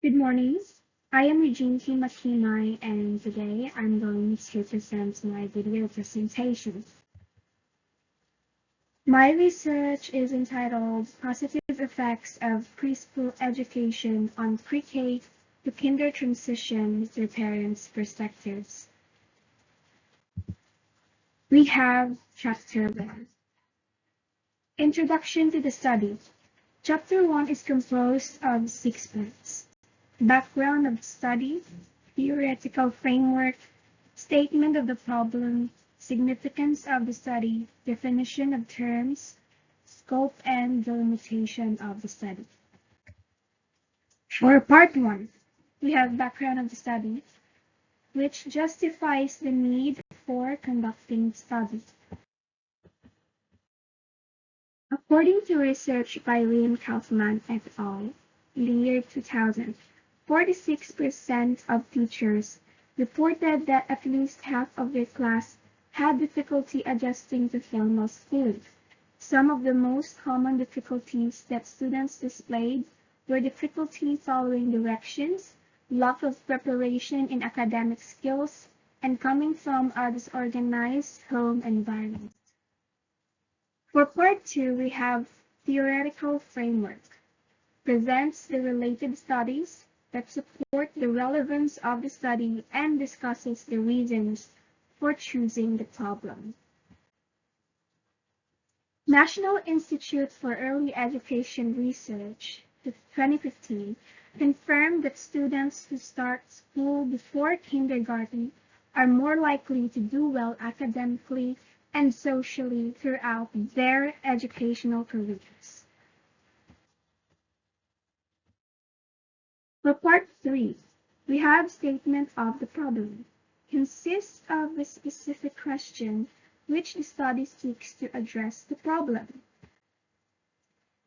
Good morning. I am Eugene Makimai, and today I'm going to present my video presentation. My research is entitled Positive Effects of Preschool Education on Pre-K to Kinder Transition Through Parents' Perspectives. We have Chapter 1. Introduction to the study. Chapter 1 is composed of 6 parts. Background of the study, theoretical framework, statement of the problem, significance of the study, definition of terms, scope and delimitation of the study. For part 1, we have background of the study, which justifies the need for conducting study. According to research by Liam Kaufman et al. In the year 2000, 46% of teachers reported that at least half of their class had difficulty adjusting to formal schooling. Some of the most common difficulties that students displayed were difficulty following directions, lack of preparation in academic skills, and coming from a disorganized home environment. For part 2, we have theoretical framework. Presents the related studies that support the relevance of the study and discusses the reasons for choosing the problem. National Institute for Early Education Research, 2015, confirmed that students who start school before kindergarten are more likely to do well academically and socially throughout their educational careers. For part 3, we have statement of the problem. Consists of a specific question which the study seeks to address the problem.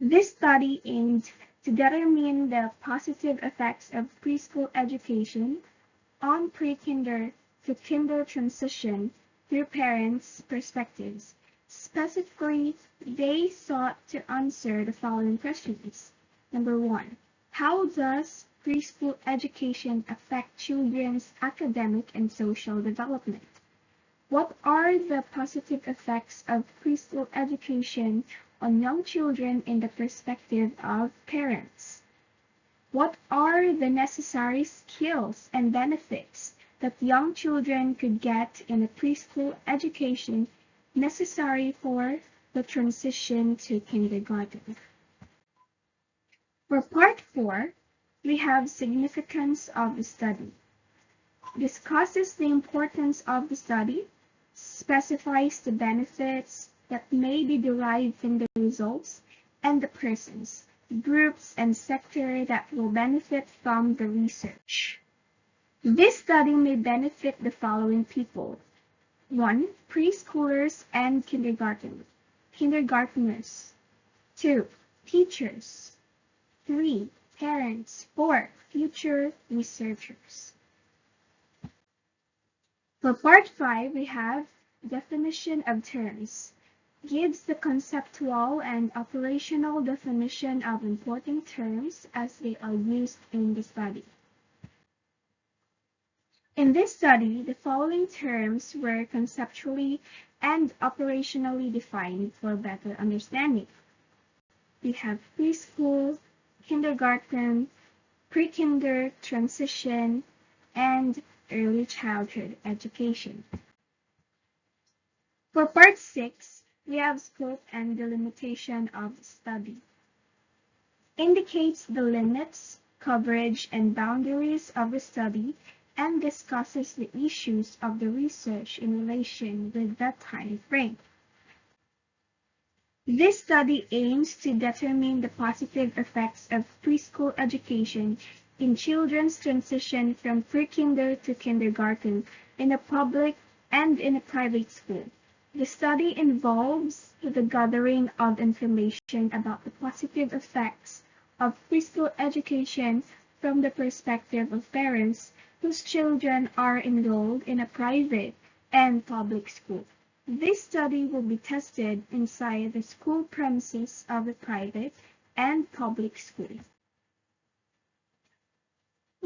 This study aimed to determine the positive effects of preschool education on pre-kinder to kinder transition through parents' perspectives. Specifically, they sought to answer the following questions. Number 1, how does preschool education affect children's academic and social development? What are the positive effects of preschool education on young children in the perspective of parents? What are the necessary skills and benefits that young children could get in a preschool education necessary for the transition to kindergarten? For part 4, we have significance of the study. Discusses the importance of the study, specifies the benefits that may be derived from the results, and the persons, groups, and sector that will benefit from the research. This study may benefit the following people. 1. Preschoolers and kindergarteners. 2. Teachers. 3. Parents. 4. Future researchers. For part 5, we have definition of terms. Gives the conceptual and operational definition of important terms as they are used in the study. In this study, the following terms were conceptually and operationally defined for better understanding. We have preschool, kindergarten, pre-kinder transition, and early childhood education. For part 6, we have scope and delimitation of the study. Indicates the limits, coverage, and boundaries of the study and discusses the issues of the research in relation with that time frame. This study aims to determine the positive effects of preschool education in children's transition from pre-kinder to kindergarten in a public and in a private school. The study involves the gathering of information about the positive effects of preschool education from the perspective of parents whose children are enrolled in a private and public school. This study will be tested inside the school premises of the private and public school.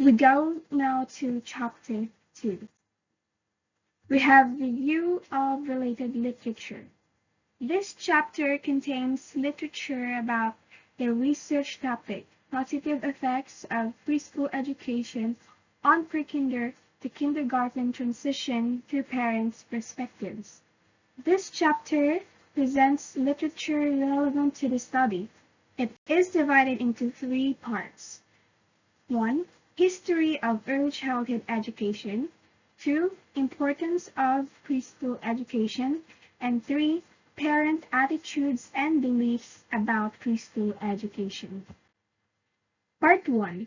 We go now to chapter 2. We have review of related literature. This chapter contains literature about the research topic, positive effects of preschool education on pre-kinder to kindergarten transition through parents' perspectives. This chapter presents literature relevant to the study. It is divided into 3 parts. 1. History of early childhood education. 2. Importance of preschool education. And 3. Parent attitudes and beliefs about preschool education. Part 1.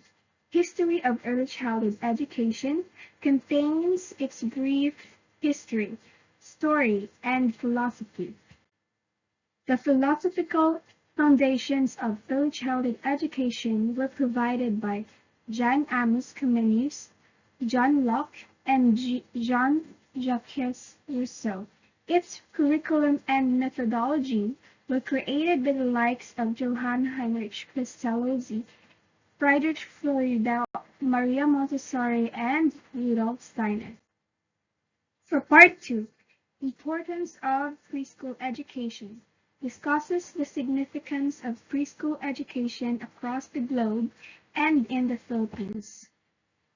History of early childhood education contains its brief history, story, and philosophy. The philosophical foundations of early childhood education were provided by John Amos Comenius, John Locke, and Jean-Jacques Rousseau. Its curriculum and methodology were created by the likes of Johann Heinrich Pestalozzi, Friedrich Florida, Maria Montessori, and Rudolf Steiner. For Part 2, Importance of Preschool Education discusses the significance of preschool education across the globe and in the Philippines.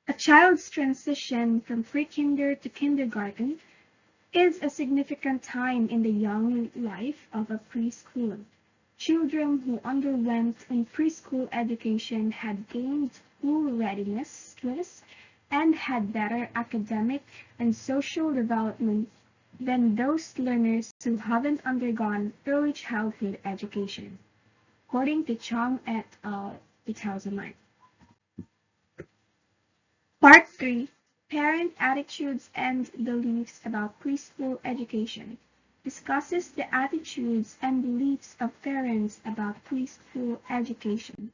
A child's transition from pre-kinder to kindergarten is a significant time in the young life of a preschooler. Children who underwent in preschool education had gained school readiness and had better academic and social development than those learners who haven't undergone early childhood education, according to Chong et al. 2009. Part 3. Parent Attitudes and Beliefs about Preschool Education discusses the attitudes and beliefs of parents about preschool education.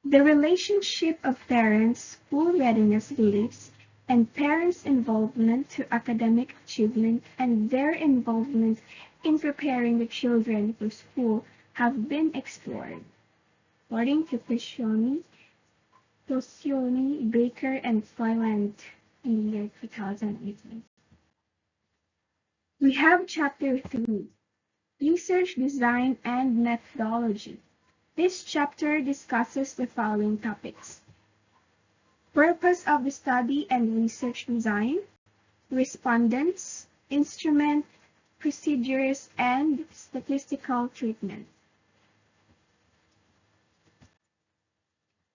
The relationship of parents' school readiness beliefs and parents' involvement to academic achievement and their involvement in preparing the children for school have been explored, according to Toscioni, Baker, and Foyland in the year 2018. We have Chapter 3, Research Design and Methodology. This chapter discusses the following topics: purpose of the study and research design, respondents, instrument, procedures, and statistical treatment.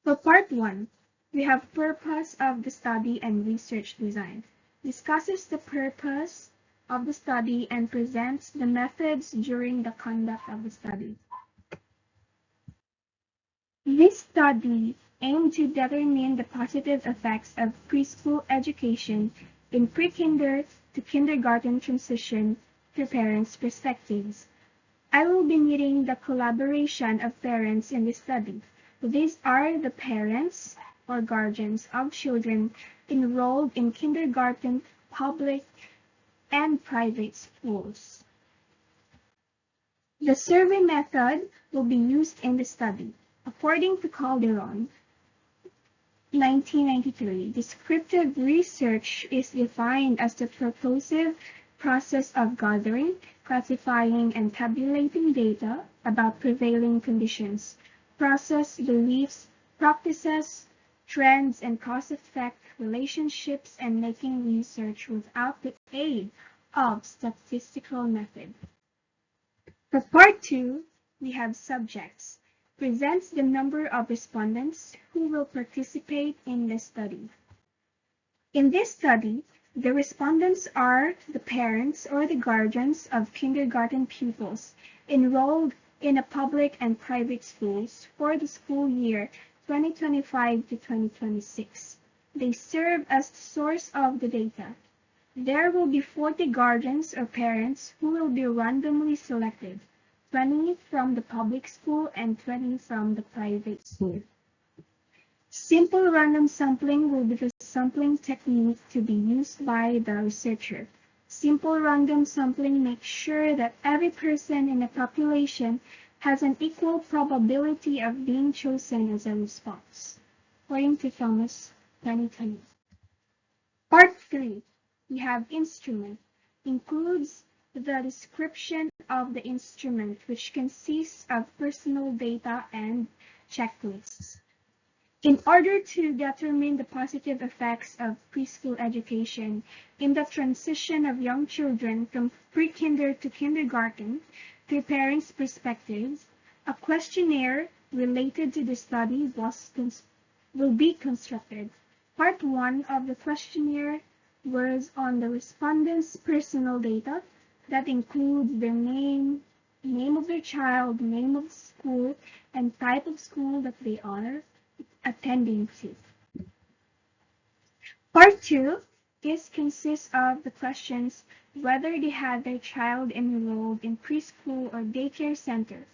For Part 1, we have purpose of the study and research design. Discusses the purpose of the study and presents the methods during the conduct of the study. This study aimed to determine the positive effects of preschool education in pre-kinder to kindergarten transition through parents' perspectives. I will be needing the collaboration of parents in this study. These are the parents or guardians of children enrolled in kindergarten, public, and private schools. The survey method will be used in the study. According to Calderon, 1993, descriptive research is defined as the purposive process of gathering, classifying, and tabulating data about prevailing conditions, process, beliefs, practices, trends, and cause-effect relationships, and making research without the aid of statistical method. For Part 2, we have subjects. Presents the number of respondents who will participate in the study. In this study, the respondents are the parents or the guardians of kindergarten pupils enrolled in a public and private schools for the school year 2025 to 2026. They serve as the source of the data. There will be 40 guardians or parents who will be randomly selected, 20 from the public school and 20 from the private school. Simple random sampling will be the sampling technique to be used by the researcher. Simple random sampling makes sure that every person in a population has an equal probability of being chosen as a response, according to Thomas 2020. Part 3, we have instrument, includes the description of the instrument, which consists of personal data and checklists. In order to determine the positive effects of preschool education in the transition of young children from pre-kinder to kindergarten through parents' perspectives, a questionnaire related to the study will be constructed. Part 1 of the questionnaire was on the respondents' personal data that includes their name, name of their child, name of school, and type of school that they are attending to. Part 2 consists of the questions whether they had their child enrolled in preschool or daycare centers,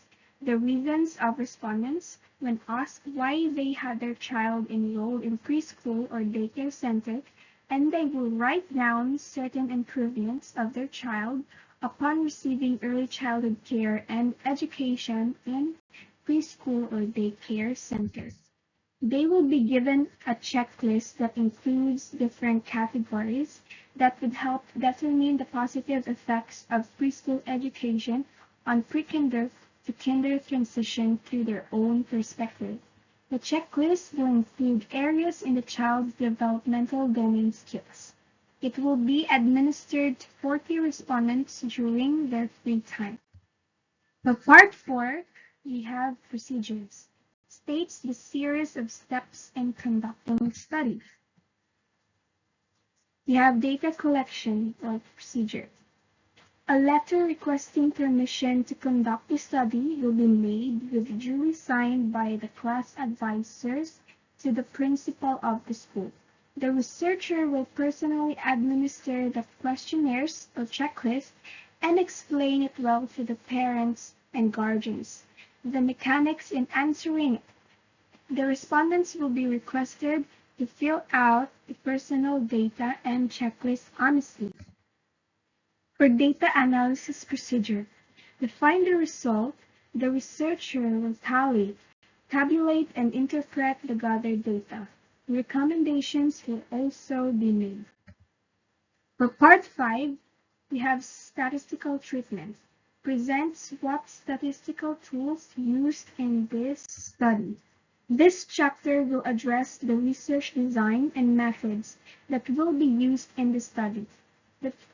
the reasons of respondents when asked why they had their child enrolled in preschool or daycare center, and they will write down certain improvements of their child upon receiving early childhood care and education in preschool or daycare centers. They will be given a checklist that includes different categories that would help determine the positive effects of preschool education on pre-kinder to kinder transition through their own perspective. The checklist will include areas in the child's developmental domain skills. It will be administered to 40 respondents during their free time. For Part 4, we have procedures. States the series of steps in conducting studies. We have data collection or procedure. A letter requesting permission to conduct the study will be made with duly signed by the class advisors to the principal of the school. The researcher will personally administer the questionnaires or checklist and explain it well to the parents and guardians. The mechanics in answering it. The respondents will be requested to fill out the personal data and checklist honestly. For data analysis procedure, to find the result, the researcher will tabulate, and interpret the gathered data. Recommendations will also be made. For Part 5, we have statistical treatment. Presents what statistical tools used in this study. This chapter will address the research design and methods that will be used in the study.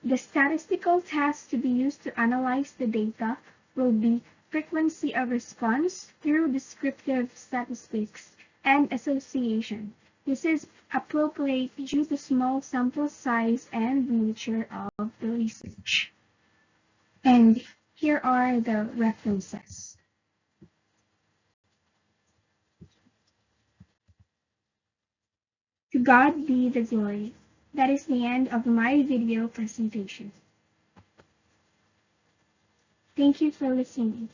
The statistical tasks to be used to analyze the data will be frequency of response through descriptive statistics and association. This is appropriate due to small sample size and nature of the research. And here are the references. To God be the glory. That is the end of my video presentation. Thank you for listening.